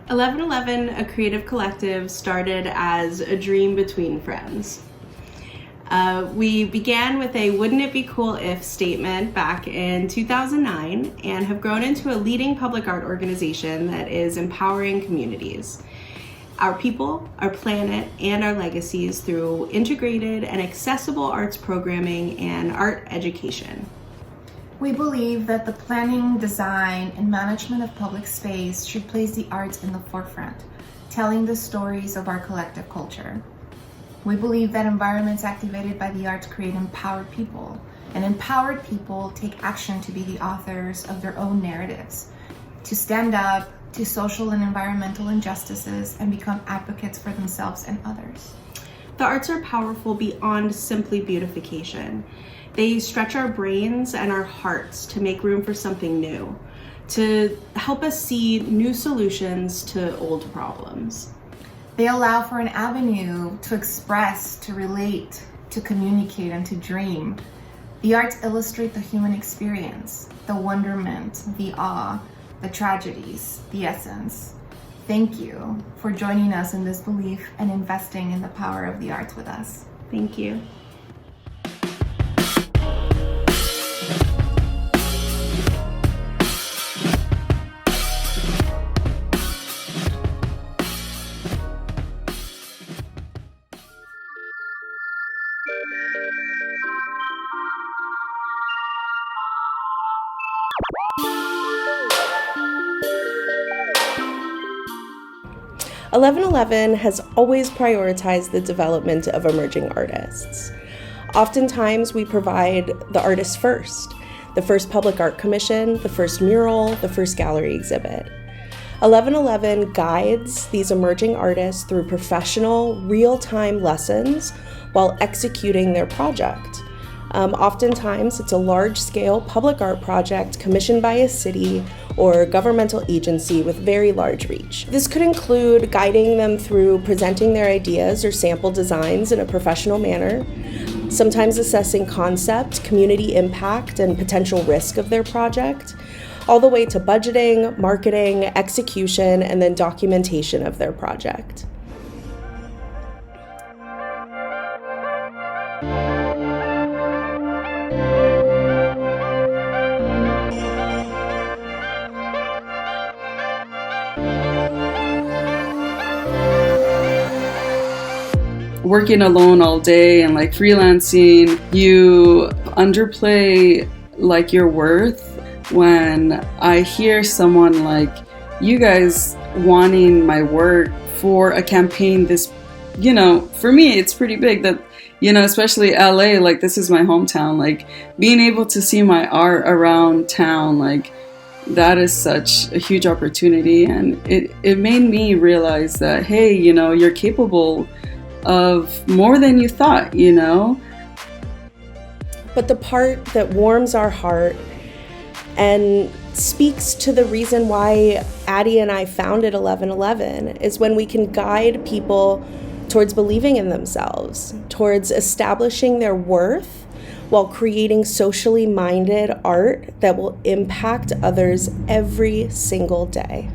1111, a creative collective, started as a dream between friends. We began with a "wouldn't it be cool if" statement back in 2009 and have grown into a leading public art organization that is empowering communities, our people, our planet, and our legacies through integrated and accessible arts programming and art education. We believe that the planning, design, and management of public space should place the arts in the forefront, telling the stories of our collective culture. We believe that environments activated by the arts create empowered people, and empowered people take action to be the authors of their own narratives, to stand up to social and environmental injustices and become advocates for themselves and others. The arts are powerful beyond simply beautification. They stretch our brains and our hearts to make room for something new, to help us see new solutions to old problems. They allow for an avenue to express, to relate, to communicate, and to dream. The arts illustrate the human experience, the wonderment, the awe, the tragedies, the essence. Thank you for joining us in this belief and investing in the power of the arts with us. Thank you. "1111 has always prioritized the development of emerging artists. Oftentimes, we provide the artist first, the first public art commission, the first mural, the first gallery exhibit. 1111 guides these emerging artists through professional, real-time lessons while executing their project. Oftentimes, it's a large-scale public art project commissioned by a city or governmental agency with very large reach. This could include guiding them through presenting their ideas or sample designs in a professional manner, sometimes assessing concept, community impact, and potential risk of their project, all the way to budgeting, marketing, execution, and then documentation of their project. Working alone all day and like freelancing, you underplay like your worth when I hear someone like you guys wanting my work for a campaign this, for me it's pretty big that, especially LA, like this is my hometown, like being able to see my art around town, like that is such a huge opportunity. And it made me realize that, hey, you're capable of more than you thought, But the part that warms our heart and speaks to the reason why Addy and I founded 1111 is when we can guide people towards believing in themselves, towards establishing their worth while creating socially minded art that will impact others every single day.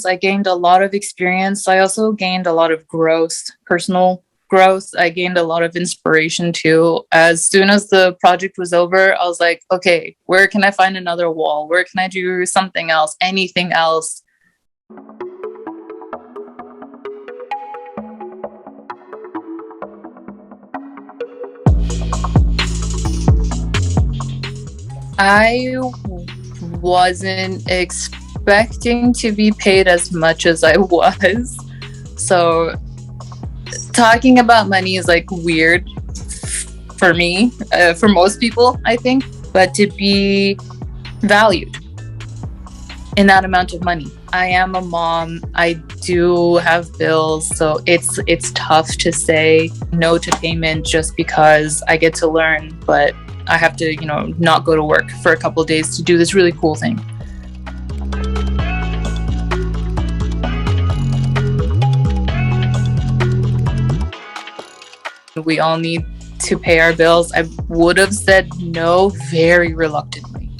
I gained a lot of experience. I also gained a lot of growth, personal growth. I gained a lot of inspiration too. As soon as the project was over, I was like, okay, where can I find another wall? Where can I do something else? Anything else? I wasn't expecting to be paid as much as I was. So talking about money is like weird for me, for most people, I think, but to be valued in that amount of money. I am a mom. I do have bills, so it's tough to say no to payment just because I get to learn, but I have to, not go to work for a couple of days to do this really cool thing. We all need to pay our bills. I would have said no very reluctantly.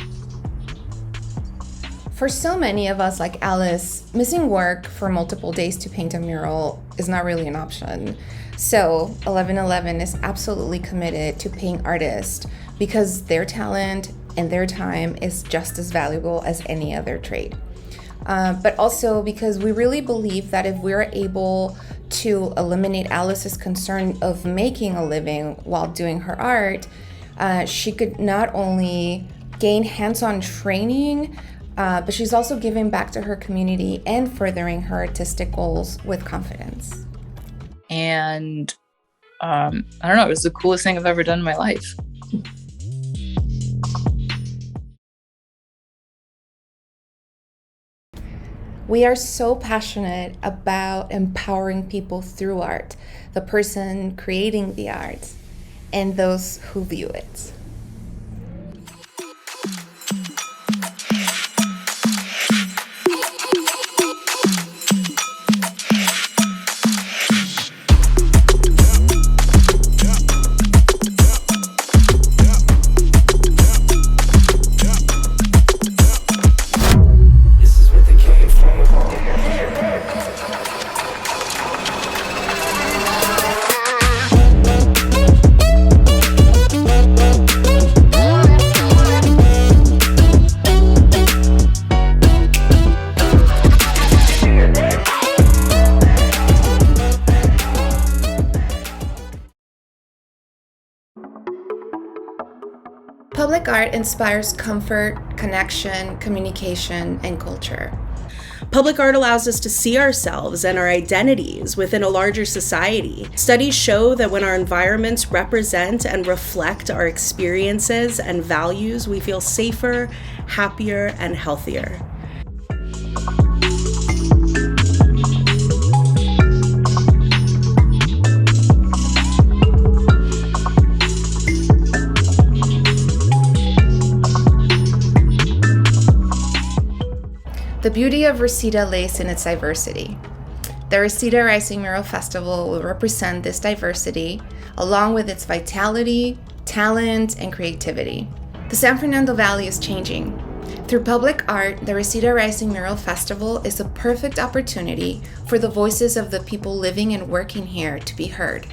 For so many of us, like Alice, missing work for multiple days to paint a mural is not really an option. So 1111 is absolutely committed to paying artists because their talent and their time is just as valuable as any other trade. But also because we really believe that if we're able to eliminate Alice's concern of making a living while doing her art, she could not only gain hands-on training, but she's also giving back to her community and furthering her artistic goals with confidence. And I don't know, it was the coolest thing I've ever done in my life. We are so passionate about empowering people through art, the person creating the art, and those who view it. Public art inspires comfort, connection, communication, and culture. Public art allows us to see ourselves and our identities within a larger society. Studies show that when our environments represent and reflect our experiences and values, we feel safer, happier, and healthier. The beauty of Reseda lays in its diversity. The Reseda Rising Mural Festival will represent this diversity, along with its vitality, talent, and creativity. The San Fernando Valley is changing. Through public art, the Reseda Rising Mural Festival is a perfect opportunity for the voices of the people living and working here to be heard.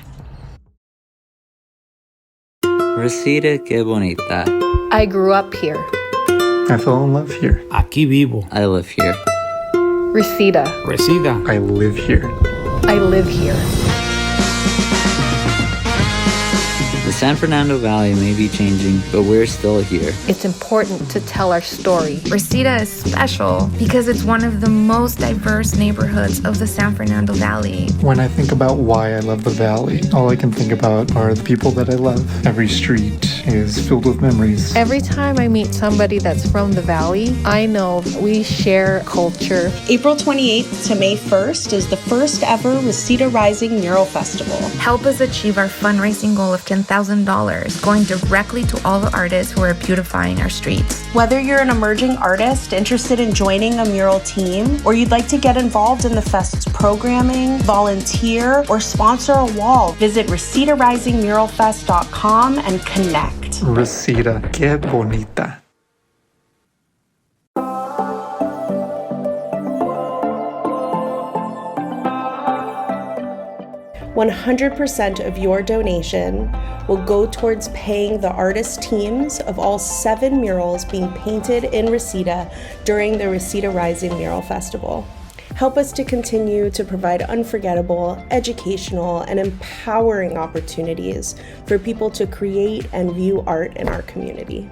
Reseda, qué bonita. I grew up here. I fell in love here. Aquí vivo. I live here. Reseda. Reseda. I live here. I live here. The San Fernando Valley may be changing, but we're still here. It's important to tell our story. Reseda is special because it's one of the most diverse neighborhoods of the San Fernando Valley. When I think about why I love the valley, all I can think about are the people that I love. Every street is filled with memories. Every time I meet somebody that's from the valley, I know we share culture. April 28th to May 1st is the first ever Reseda Rising Mural Festival. Help us achieve our fundraising goal of $10,000, going directly to all the artists who are beautifying our streets. Whether you're an emerging artist interested in joining a mural team, or you'd like to get involved in the fest's programming, volunteer, or sponsor a wall, visit ResedaRisingMuralFest.com and connect. Reseda, qué bonita. 100% of your donation will go towards paying the artist teams of all 7 murals being painted in Reseda during the Reseda Rising Mural Festival. Help us to continue to provide unforgettable, educational, and empowering opportunities for people to create and view art in our community.